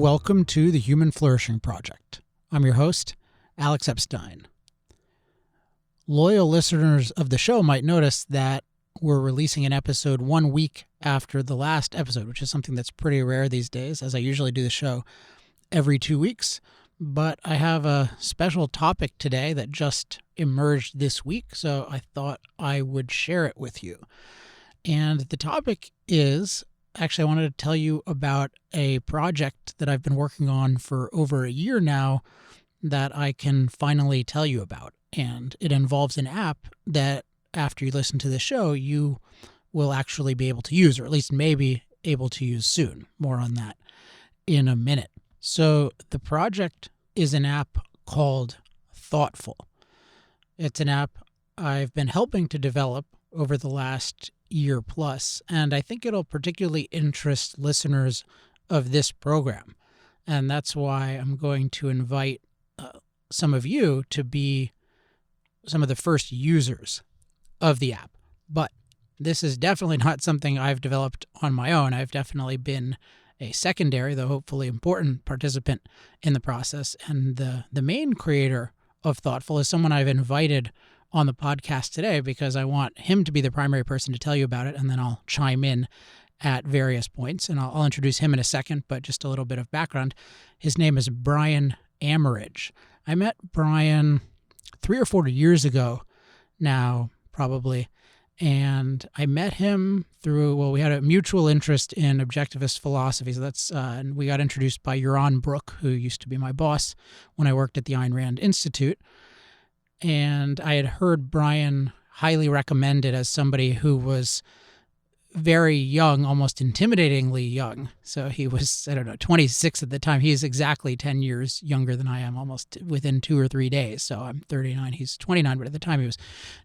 Welcome to the Human Flourishing Project. I'm your host, Alex Epstein. Loyal listeners of the show might notice that we're releasing an episode 1 week after the last episode, which is something that's pretty rare these days, as I usually do the show every 2 weeks. But I have a special topic today that just emerged this week, so I thought I would share it with you. And the topic is, actually, I wanted to tell you about a project that I've been working on for over a year now that I can finally tell you about. And it involves an app that, after you listen to the show, you will actually be able to use, or at least maybe able to use soon. More on that in a minute. So the project is an app called Thoughtful. It's an app I've been helping to develop over the last year plus, and I think it'll particularly interest listeners of this program. And that's why I'm going to invite some of you to be some of the first users of the app. But this is definitely not something I've developed on my own. I've definitely been a secondary, though hopefully important, participant in the process. And the main creator of Thoughtful is someone I've invited on the podcast today because I want him to be the primary person to tell you about it, and then I'll chime in at various points. And I'll introduce him in a second, but just a little bit of background. His name is Brian Amerige. I met Brian 3 or 4 years ago now, probably, and I met him through, we had a mutual interest in objectivist philosophy. So and we got introduced by Yaron Brook, who used to be my boss when I worked at the Ayn Rand Institute. And I had heard Brian highly recommended as somebody who was very young, almost intimidatingly young. So he was, 26 at the time. He's exactly 10 years younger than I am, almost within 2 or 3 days. So I'm 39, he's 29, but at the time he was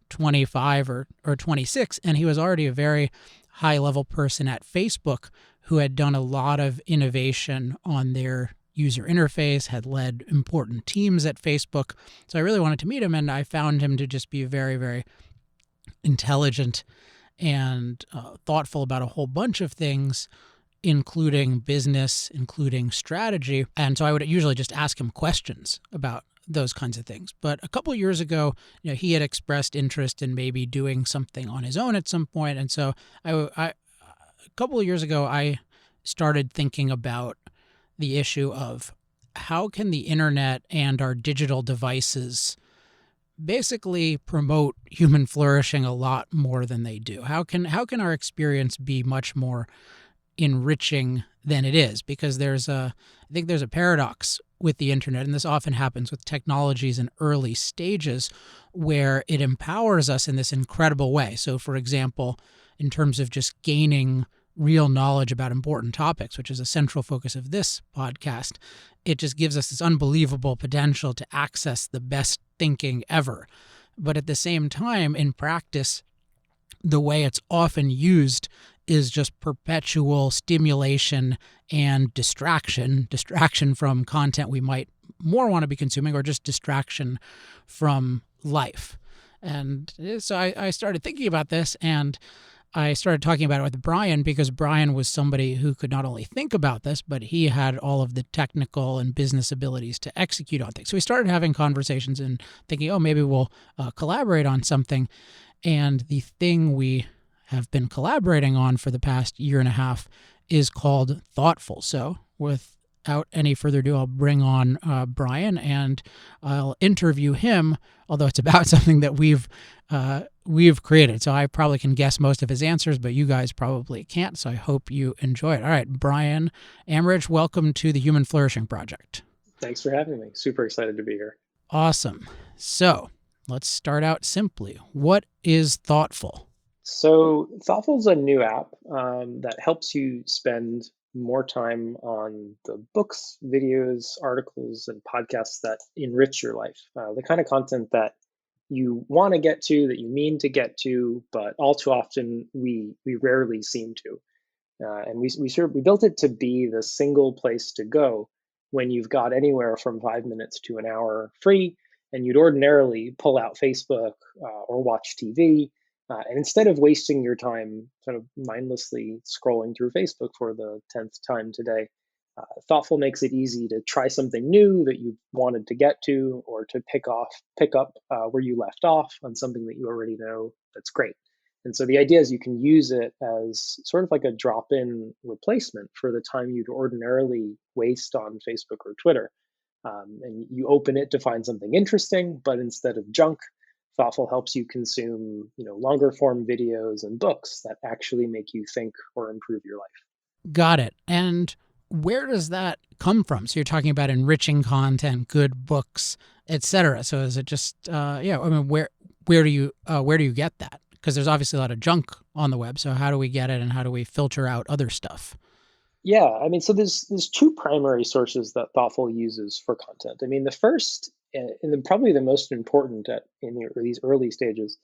25 or 26. And he was already a very high-level person at Facebook who had done a lot of innovation on their user interface, had led important teams at Facebook. So I really wanted to meet him, and I found him to just be very, very intelligent and thoughtful about a whole bunch of things, including business, including strategy. And so I would usually just ask him questions about those kinds of things. But a couple of years ago, he had expressed interest in maybe doing something on his own at some point. And so a couple of years ago, I started thinking about the issue of how can the internet and our digital devices basically promote human flourishing a lot more than they do? How can our experience be much more enriching than it is? Because I think there's a paradox with the internet, and this often happens with technologies in early stages, where it empowers us in this incredible way. So, for example, in terms of just gaining real knowledge about important topics, which is a central focus of this podcast, it just gives us this unbelievable potential to access the best thinking ever. But at the same time, in practice, the way it's often used is just perpetual stimulation and distraction from content we might more want to be consuming, or just distraction from life. And so I started thinking about this, and I started talking about it with Brian because Brian was somebody who could not only think about this, but he had all of the technical and business abilities to execute on things. So we started having conversations and thinking, maybe we'll collaborate on something. And the thing we have been collaborating on for the past year and a half is called Thoughtful. So without any further ado, I'll bring on Brian, and I'll interview him, although it's about something that we've created. So I probably can guess most of his answers, but you guys probably can't. So I hope you enjoy it. All right, Brian Amerige, welcome to the Human Flourishing Project. Thanks for having me. Super excited to be here. Awesome. So let's start out simply. What is Thoughtful? So Thoughtful is a new app that helps you spend more time on the books, videos, articles, and podcasts that enrich your life. The kind of content that you want to get to, that you mean to get to, but all too often we rarely seem to. And we built it to be the single place to go when you've got anywhere from 5 minutes to an hour free, and you'd ordinarily pull out Facebook or watch TV. And instead of wasting your time sort of mindlessly scrolling through Facebook for the 10th time today, Thoughtful makes it easy to try something new that you wanted to get to, or to pick up where you left off on something that you already know. That's great. And so the idea is you can use it as sort of like a drop-in replacement for the time you'd ordinarily waste on Facebook or Twitter. And you open it to find something interesting, but instead of junk, Thoughtful helps you consume, longer form videos and books that actually make you think or improve your life. Got it. And where does that come from? So you're talking about enriching content, good books, etc. So is it just yeah? I mean, where do you get that? Because there's obviously a lot of junk on the web. So how do we get it, and how do we filter out other stuff? Yeah, I mean, so there's two primary sources that Thoughtful uses for content. I mean, the first and probably the most important these early stages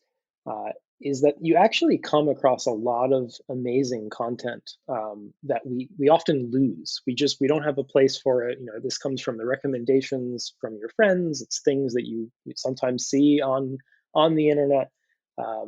uh, is that you actually come across a lot of amazing content that we often lose. We don't have a place for it. This comes from the recommendations from your friends. It's things that you sometimes see on the internet.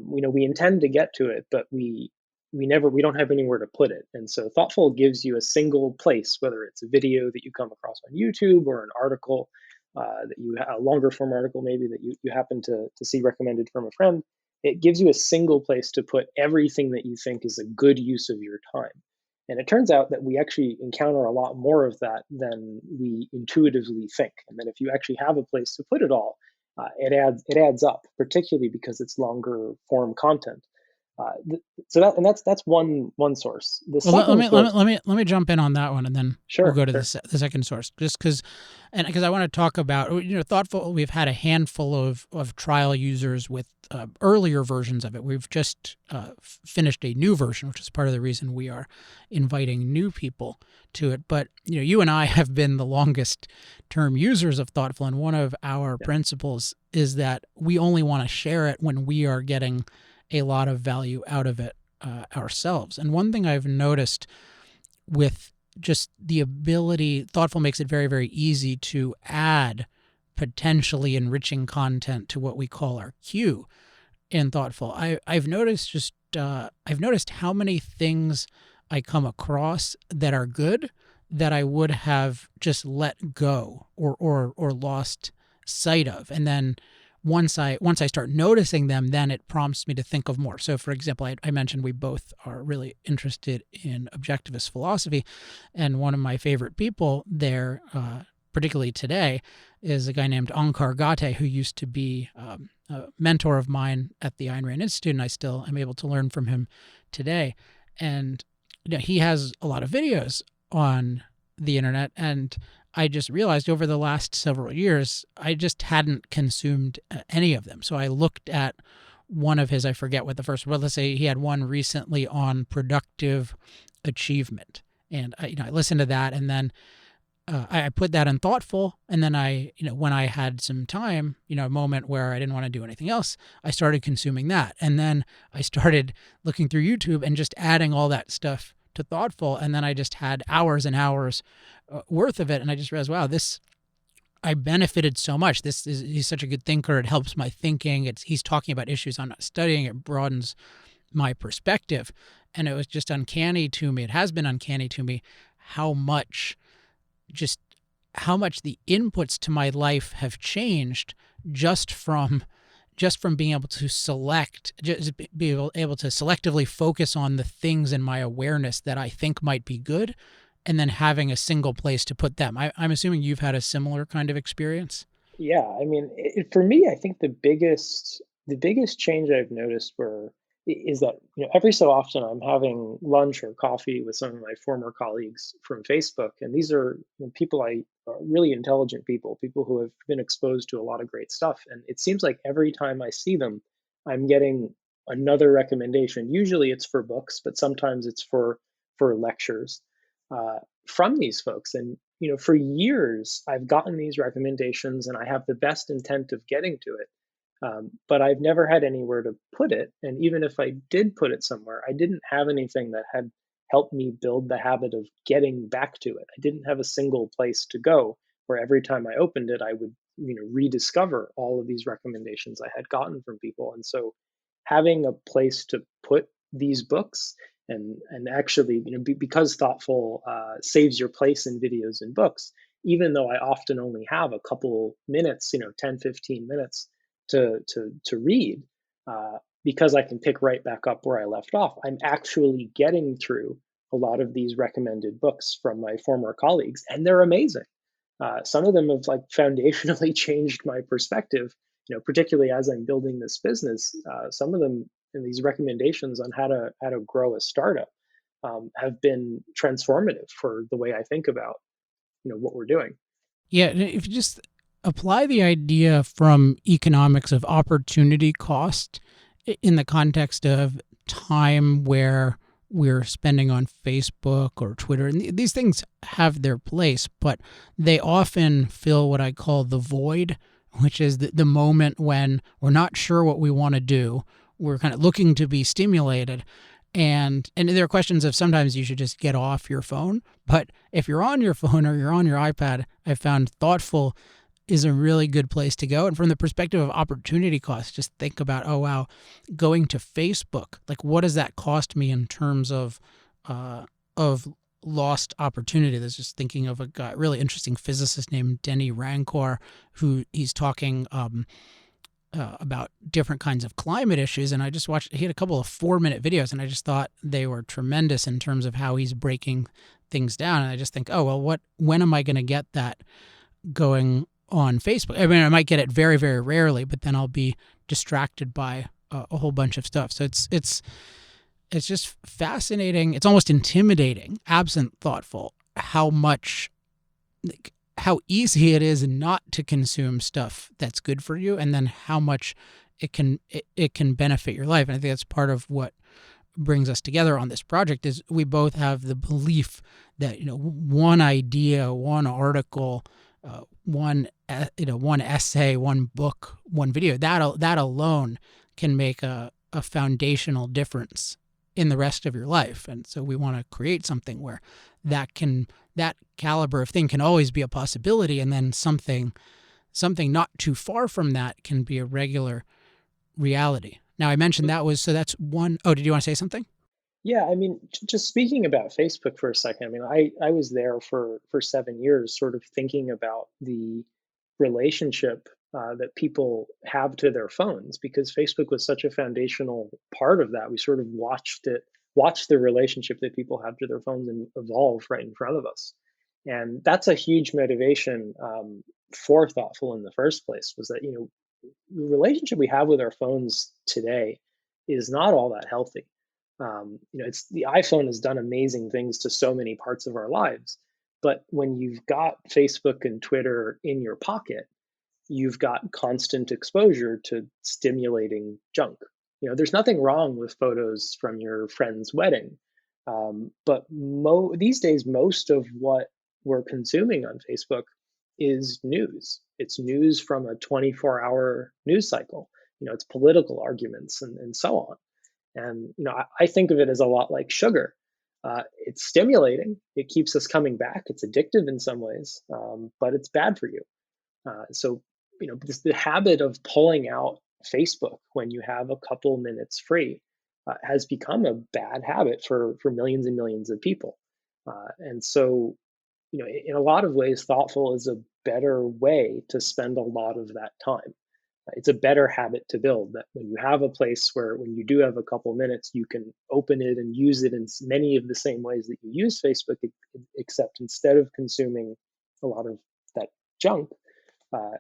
We intend to get to it, but we don't have anywhere to put it. And so Thoughtful gives you a single place, whether it's a video that you come across on YouTube, or an article a longer form article maybe that you happen to see recommended from a friend. It gives you a single place to put everything that you think is a good use of your time. And it turns out that we actually encounter a lot more of that than we intuitively think. And then if you actually have a place to put it all, it adds up, particularly because it's longer form content. Uh, th- that's one source. The Well, second source, let me jump in on that one, and then we'll sure, go to sure, the second source, just because I want to talk about Thoughtful. We've had a handful of trial users with earlier versions of it. We've just finished a new version, which is part of the reason we are inviting new people to it. But you and I have been the longest term users of Thoughtful, and one of our yeah, principles is that we only want to share it when we are getting a lot of value out of it ourselves. And one thing I've noticed with just the ability, Thoughtful makes it very, very easy to add potentially enriching content to what we call our queue in Thoughtful. I've noticed how many things I come across that are good that I would have just let go or lost sight of. And then once I start noticing them, then it prompts me to think of more. So, for example, I mentioned we both are really interested in objectivist philosophy, and one of my favorite people there, particularly today, is a guy named Onkar Ghate, who used to be a mentor of mine at the Ayn Rand Institute, and I still am able to learn from him today. And he has a lot of videos on the internet, and I just realized over the last several years, I just hadn't consumed any of them. So I looked at one of his, I forget what the first, well, let's say he had one recently on productive achievement. And I listened to that, and then I put that in Thoughtful. And then when I had some time, a moment where I didn't want to do anything else, I started consuming that. And then I started looking through YouTube and just adding all that stuff to Thoughtful. And then I just had hours and hours worth of it. And I just realized, wow, I benefited so much. He's such a good thinker. It helps my thinking. He's talking about issues I'm not studying. It broadens my perspective. And it was just uncanny to me. It has been uncanny to me how much just how much the inputs to my life have changed just from being able to able to selectively focus on the things in my awareness that I think might be good, and then having a single place to put them. I'm assuming you've had a similar kind of experience. yeah. I mean, for me, I think the biggest change I've noticed is that every so often I'm having lunch or coffee with some of my former colleagues from Facebook, and these are people are really intelligent people who have been exposed to a lot of great stuff. And it seems like every time I see them, I'm getting another recommendation. Usually it's for books, but sometimes it's for lectures uh, from these folks. And for years I've gotten these recommendations, and I have the best intent of getting to it, but I've never had anywhere to put it. And even if I did put it somewhere, I didn't have anything that had helped me build the habit of getting back to it. I didn't have a single place to go where every time I opened it, I would rediscover all of these recommendations I had gotten from people. And so having a place to put these books And actually, because Thoughtful saves your place in videos and books, even though I often only have a couple minutes, 10, 15 minutes to read, because I can pick right back up where I left off, I'm actually getting through a lot of these recommended books from my former colleagues, and they're amazing. Some of them have like foundationally changed my perspective, particularly as I'm building this business. Some of them and these recommendations on how to grow a startup have been transformative for the way I think about what we're doing. Yeah, if you just apply the idea from economics of opportunity cost in the context of time where we're spending on Facebook or Twitter, and these things have their place, but they often fill what I call the void, which is the moment when we're not sure what we want to do. We're kind of looking to be stimulated. And there are questions of sometimes you should just get off your phone. But if you're on your phone or you're on your iPad, I found Thoughtful is a really good place to go. And from the perspective of opportunity cost, just think about, oh, wow, going to Facebook, like what does that cost me in terms of lost opportunity? There's just thinking of a guy, really interesting physicist named Denny Rancor, who he's talking about different kinds of climate issues. And I just watched, he had a couple of 4-minute videos, and I just thought they were tremendous in terms of how he's breaking things down. And I just think, oh, well, when am I going to get that going on Facebook? I mean, I might get it very, very rarely, but then I'll be distracted by a whole bunch of stuff. So it's just fascinating. It's almost intimidating, absent Thoughtful, how much, how easy it is not to consume stuff that's good for you, and then how much it can benefit your life. And I think that's part of what brings us together on this project is we both have the belief that one idea, one article, one essay, one book, one video, that alone can make a foundational difference in the rest of your life. And so we want to create something where that caliber of thing can always be a possibility, and then something not too far from that can be a regular reality. Now, I mentioned that's one. Oh, did you want to say something? Yeah, I mean, just speaking about Facebook for a second, I mean, I was there for 7 years, sort of thinking about the relationship that people have to their phones, because Facebook was such a foundational part of that. We sort of watched the relationship that people have to their phones and evolve right in front of us, and that's a huge motivation for Thoughtful in the first place. Was that the relationship we have with our phones today is not all that healthy. It's the iPhone has done amazing things to so many parts of our lives, but when you've got Facebook and Twitter in your pocket, you've got constant exposure to stimulating junk. There's nothing wrong with photos from your friend's wedding, but these days, most of what we're consuming on Facebook is news. It's news from a 24-hour news cycle. It's political arguments and so on. And I think of it as a lot like sugar. It's stimulating. It keeps us coming back. It's addictive in some ways, but it's bad for you. So the habit of pulling out Facebook when you have a couple minutes free has become a bad habit for millions and millions of people. And so in a lot of ways, Thoughtful is a better way to spend a lot of that time. It's a better habit to build, that when you have a place where when you do have a couple minutes, you can open it and use it in many of the same ways that you use Facebook, except instead of consuming a lot of that junk,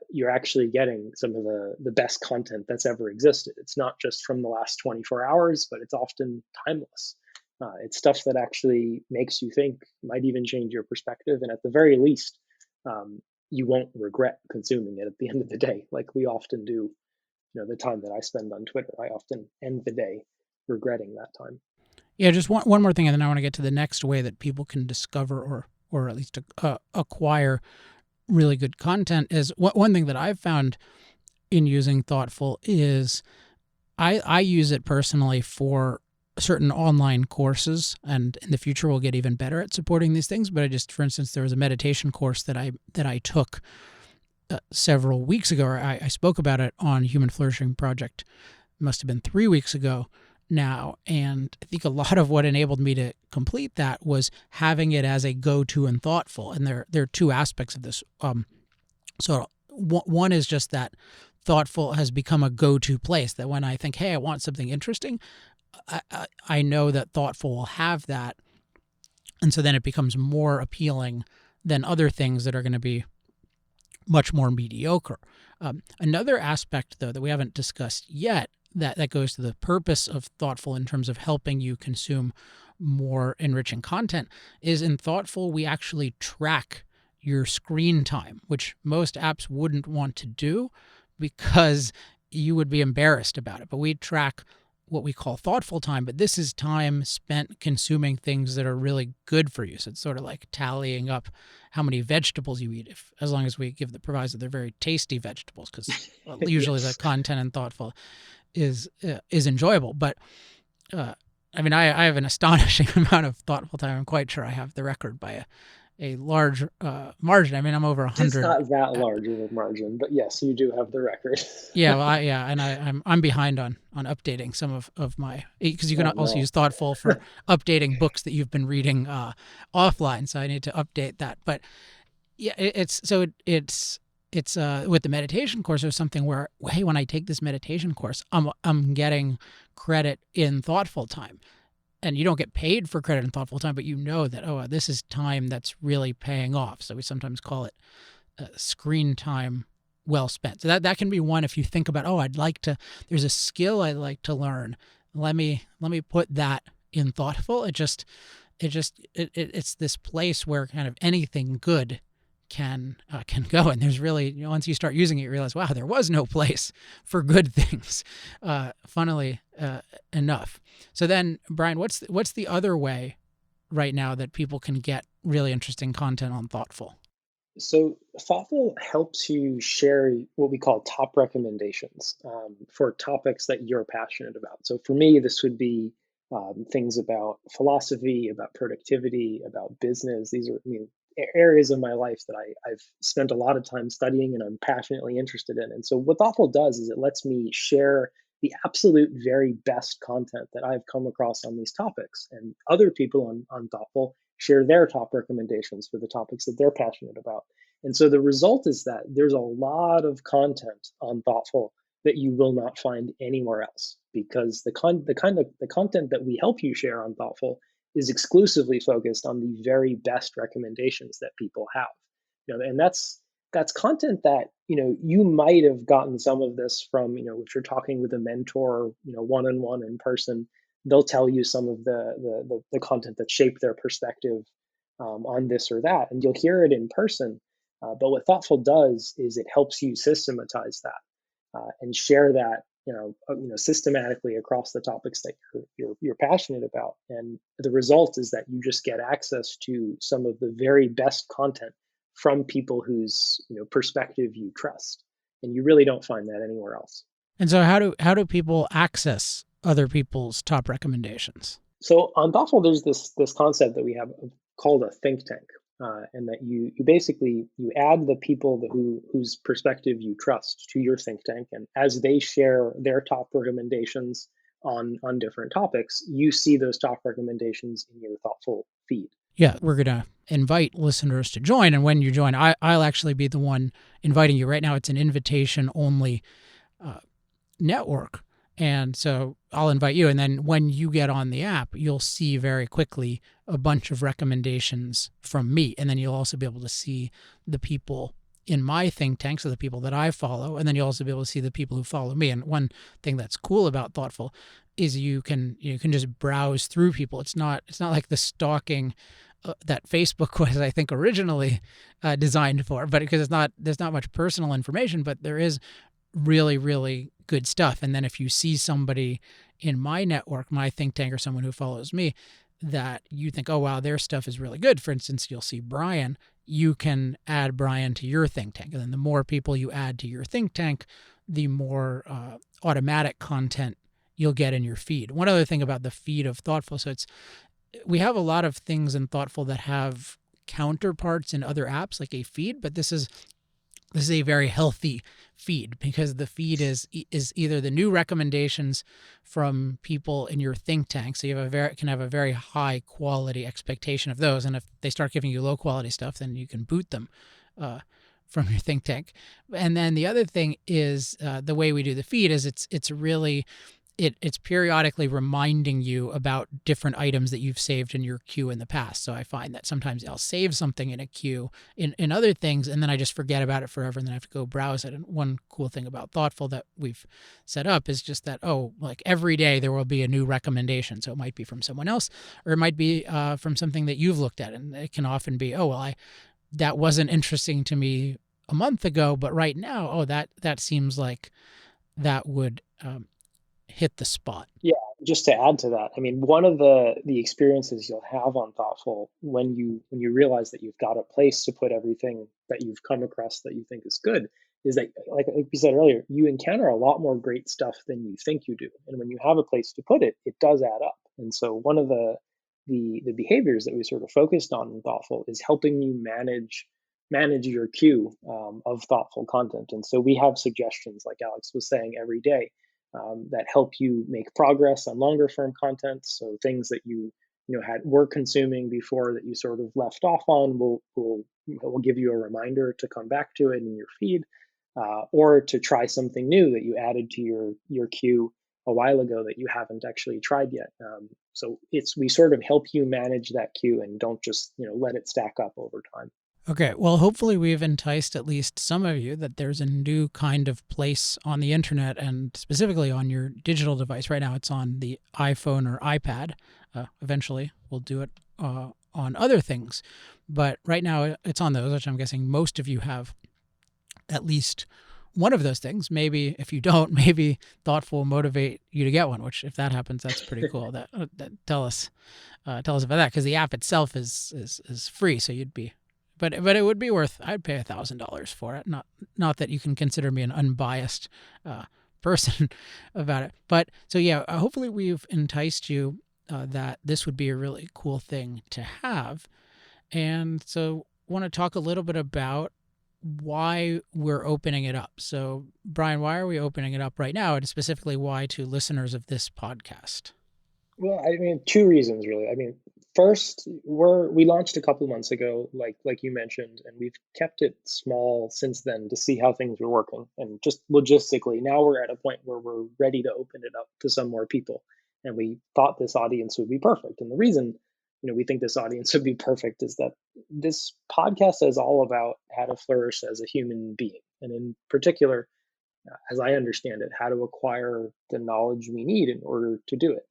you're actually getting some of the best content that's ever existed. It's not just from the last 24 hours, but it's often timeless. It's stuff that actually makes you think, might even change your perspective, and at the very least, you won't regret consuming it at the end of the day, like we often do. The time that I spend on Twitter, I often end the day regretting that time. Yeah, just one more thing, and then I want to get to the next way that people can discover or at least acquire really good content. Is one thing that I've found in using Thoughtful is I use it personally for certain online courses, and in the future we'll get even better at supporting these things. But for instance, there was a meditation course that I took several weeks ago, or I spoke about it on Human Flourishing Project. It must have been 3 weeks ago now. And I think a lot of what enabled me to complete that was having it as a go-to and thoughtful. And there are two aspects of this. So one is just that thoughtful has become a go-to place, that when I think, hey, I want something interesting, I know that thoughtful will have that. And so then it becomes more appealing than other things that are going to be much more mediocre. Another aspect, though, that we haven't discussed yet, that goes to the purpose of thoughtful in terms of helping you consume more enriching content, is in thoughtful, we actually track your screen time, which most apps wouldn't want to do because you would be embarrassed about it. But we track what we call thoughtful time, but this is time spent consuming things that are really good for you. So it's sort of like tallying up how many vegetables you eat, as long as we give the proviso they're very tasty vegetables, because usually the content in thoughtful is enjoyable. But I mean, I have an astonishing amount of thoughtful time. I'm quite sure I have the record by a large margin. I mean, I'm over 100. It's not that large of a margin, but yes, you do have the record. Yeah, well, and I'm behind on updating some of my, because you can also use thoughtful for updating books that you've been reading offline. So I need to update that. But yeah, it's with the meditation course, there's something where, hey, when I take this meditation course, I'm getting credit in thoughtful time. And you don't get paid for credit in thoughtful time, but you know that, oh, this is time that's really paying off. So we sometimes call it screen time well spent. So that can be one, if you think about, oh, there's a skill I'd like to learn. Let me put that in thoughtful. It's this place where kind of anything good can go. And there's really, once you start using it, you realize, wow, there was no place for good things, funnily enough. So then, Brian, what's the other way right now that people can get really interesting content on Thoughtful? So Thoughtful helps you share what we call top recommendations for topics that you're passionate about. So for me, this would be things about philosophy, about productivity, about business. These are areas of my life that I've spent a lot of time studying and I'm passionately interested in. And so what Thoughtful does is it lets me share the absolute very best content that I've come across on these topics. And other people on Thoughtful share their top recommendations for the topics that they're passionate about. And so the result is that there's a lot of content on Thoughtful that you will not find anywhere else, because the content that we help you share on Thoughtful is exclusively focused on the very best recommendations that people have. And that's content that you might have gotten some of this from, if you're talking with a mentor, one-on-one in person, they'll tell you some of the content that shaped their perspective on this or that, and you'll hear it in person. But what Thoughtful does is it helps you systematize that and share that systematically across the topics that you're passionate about. And the result is that you just get access to some of the very best content from people whose perspective you trust, and you really don't find that anywhere else. And so how do people access other people's top recommendations? So on Thoughtful, there's this concept that we have called a think tank. And that you basically add the people whose perspective you trust to your think tank, and as they share their top recommendations on different topics, you see those top recommendations in your Thoughtful feed. Yeah, we're gonna invite listeners to join, and when you join, I'll actually be the one inviting you. Right now, it's an invitation only network. And so I'll invite you. And then when you get on the app, you'll see very quickly a bunch of recommendations from me. And then you'll also be able to see the people in my think tank, so the people that I follow. And then you'll also be able to see the people who follow me. And one thing that's cool about Thoughtful is you can just browse through people. It's not like the stalking that Facebook was, I think, originally designed for, but because there's not much personal information, but there is really, really good stuff. And then if you see somebody in my network, my think tank, or someone who follows me, that you think, oh, wow, their stuff is really good. For instance, you'll see Brian, you can add Brian to your think tank. And then the more people you add to your think tank, the more automatic content you'll get in your feed. One other thing about the feed of Thoughtful, so we have a lot of things in Thoughtful that have counterparts in other apps, like a feed, but this is this is a very healthy feed, because the feed is either the new recommendations from people in your think tank, so you can have a very high quality expectation of those, and if they start giving you low quality stuff, then you can boot them from your think tank. And then the other thing is the way we do the feed is it's really it's periodically reminding you about different items that you've saved in your queue in the past. So I find that sometimes I'll save something in a queue in other things, and then I just forget about it forever, and then I have to go browse it. And one cool thing about Thoughtful that we've set up is just that, like every day there will be a new recommendation. So it might be from someone else, or it might be from something that you've looked at. And it can often be, that wasn't interesting to me a month ago, but right now, that seems like that would hit the spot. Yeah, just to add to that, I mean, one of the experiences you'll have on Thoughtful when you realize that you've got a place to put everything that you've come across that you think is good is that, like we said earlier, you encounter a lot more great stuff than you think you do, and when you have a place to put it, it does add up. And so one of the behaviors that we sort of focused on in Thoughtful is helping you manage your queue of thoughtful content. And so we have suggestions, like Alex was saying, every day that help you make progress on longer form content. So things that were consuming before that you sort of left off on will give you a reminder to come back to it in your feed, or to try something new that you added to your queue a while ago that you haven't actually tried yet. So we sort of help you manage that queue and don't just let it stack up over time. Okay, well, hopefully we've enticed at least some of you that there's a new kind of place on the internet, and specifically on your digital device. Right now it's on the iPhone or iPad. Eventually we'll do it on other things. But right now it's on those, which I'm guessing most of you have at least one of those things. Maybe if you don't, maybe Thoughtful will motivate you to get one, which if that happens, that's pretty cool. That tell us about that, because the app itself is free, so you'd be... But it would be worth. I'd pay $1,000 for it. Not that you can consider me an unbiased person about it. But so yeah, hopefully we've enticed you that this would be a really cool thing to have. And so I want to talk a little bit about why we're opening it up. So Brian, why are we opening it up right now, and specifically why to listeners of this podcast? Well, I mean, two reasons really. I mean, first, we launched a couple months ago, like you mentioned, and we've kept it small since then to see how things were working. And just logistically, now we're at a point where we're ready to open it up to some more people. And we thought this audience would be perfect. And the reason, we think this audience would be perfect is that this podcast is all about how to flourish as a human being, and in particular, as I understand it, how to acquire the knowledge we need in order to do it.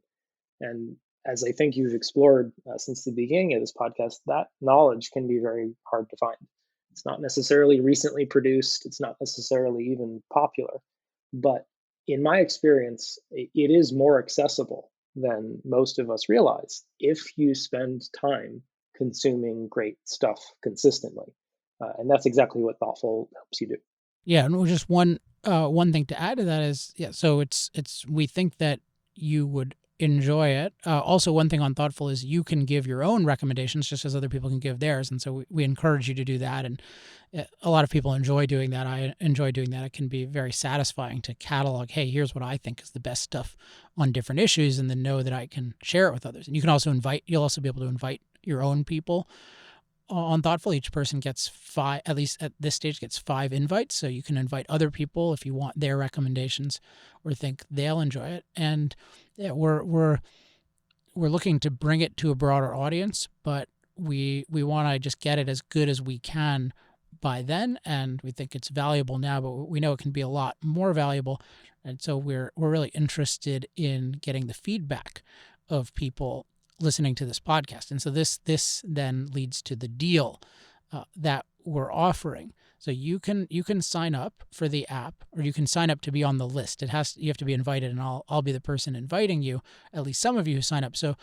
And as I think you've explored since the beginning of this podcast, that knowledge can be very hard to find. It's not necessarily recently produced, it's not necessarily even popular. But in my experience, it is more accessible than most of us realize if you spend time consuming great stuff consistently. And that's exactly what Thoughtful helps you do. Yeah, and just one thing to add to that is, so we think that you would enjoy it. Also, one thing on Thoughtful is you can give your own recommendations just as other people can give theirs. And so we encourage you to do that. And a lot of people enjoy doing that. I enjoy doing that. It can be very satisfying to catalog, hey, here's what I think is the best stuff on different issues, and then know that I can share it with others. And you'll also be able to invite your own people on Thoughtful. Each person gets 5, at least at this stage, gets 5 invites. So you can invite other people if you want their recommendations or think they'll enjoy it. And yeah, we're looking to bring it to a broader audience, but we want to just get it as good as we can by then. And we think it's valuable now, but we know it can be a lot more valuable. And so we're really interested in getting the feedback of people listening to this podcast. And so this then leads to the deal that we're offering. So you can sign up for the app, or you can sign up to be on the list. You have to be invited, and I'll be the person inviting you, at least some of you who sign up. So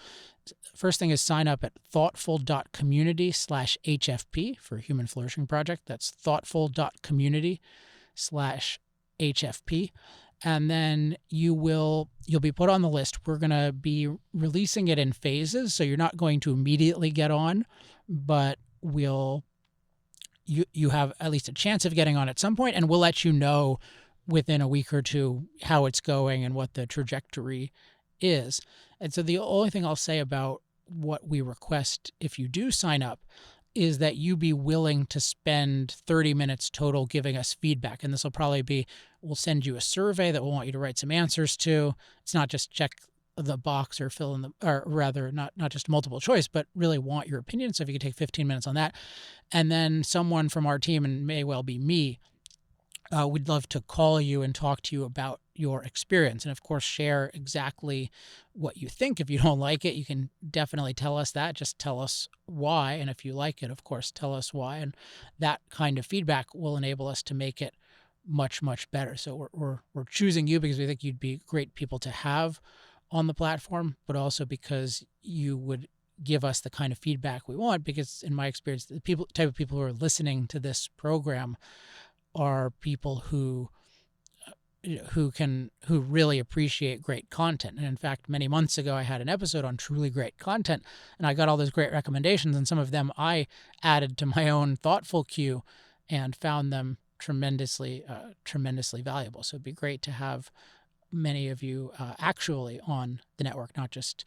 first thing is sign up at thoughtful.community/HFP for Human Flourishing Project. That's thoughtful.community/HFP. And then you'll be put on the list. We're going to be releasing it in phases, so you're not going to immediately get on, but you have at least a chance of getting on at some point, and we'll let you know within a week or two how it's going and what the trajectory is. And so the only thing I'll say about what we request if you do sign up is that you be willing to spend 30 minutes total giving us feedback. And this will probably be, we'll send you a survey that we'll want you to write some answers to. It's not just check the box or fill in the, or rather not just multiple choice, but really want your opinion. So if you could take 15 minutes on that, and then someone from our team, and may well be me, we'd love to call you and talk to you about your experience. And of course, share exactly what you think. If you don't like it, you can definitely tell us that. Just tell us why. And if you like it, of course, tell us why. And that kind of feedback will enable us to make it much, much better. So we're choosing you because we think you'd be great people to have on the platform, but also because you would give us the kind of feedback we want. Because in my experience, the type of people who are listening to this program are people who really appreciate great content. And in fact, many months ago, I had an episode on truly great content, and I got all those great recommendations, and some of them I added to my own thoughtful queue and found them tremendously valuable. So it'd be great to have many of you actually on the network, not just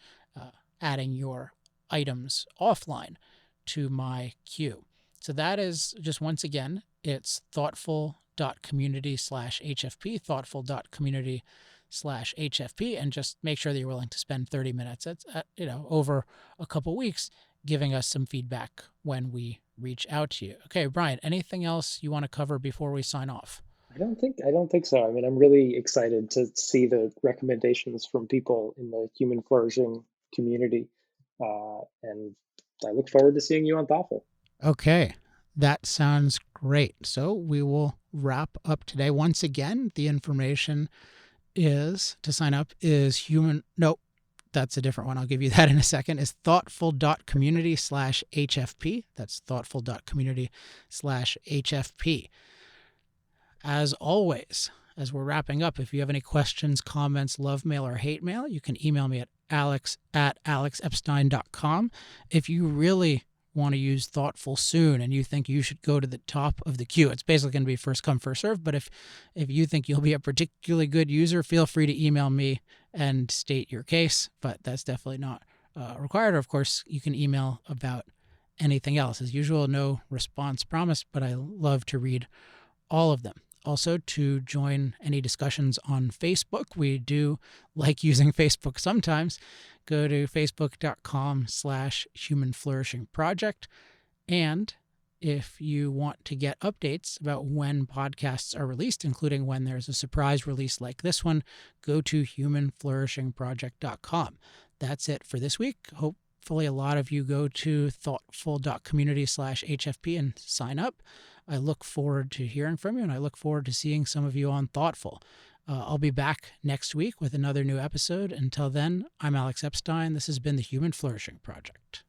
adding your items offline to my queue. So that is just, once again, it's thoughtful.community/HFP, thoughtful.community/HFP, and just make sure that you're willing to spend 30 minutes, over a couple weeks, giving us some feedback when we reach out to you. Okay, Brian, anything else you want to cover before we sign off? I don't think so. I mean, I'm really excited to see the recommendations from people in the human flourishing community, and I look forward to seeing you on Thoughtful. Okay, that sounds great. So we will wrap up today. Once again, the information is to sign up is that's a different one. I'll give you that in a second. Is thoughtful.community/HFP. That's thoughtful.community/HFP. As always, as we're wrapping up, if you have any questions, comments, love mail, or hate mail, you can email me at alex@alexepstein.com. If you really want to use Thoughtful soon and you think you should go to the top of the queue, it's basically going to be first come, first serve. But if you think you'll be a particularly good user, feel free to email me and state your case. But that's definitely not required. Or of course, you can email about anything else. As usual, no response promised, but I love to read all of them. Also, to join any discussions on Facebook, we do like using Facebook sometimes. Go to facebook.com/Human Flourishing Project. And if you want to get updates about when podcasts are released, including when there's a surprise release like this one, go to humanflourishingproject.com. That's it for this week. Hopefully a lot of you go to thoughtful.community/HFP and sign up. I look forward to hearing from you, and I look forward to seeing some of you on Thoughtful. I'll be back next week with another new episode. Until then, I'm Alex Epstein. This has been the Human Flourishing Project.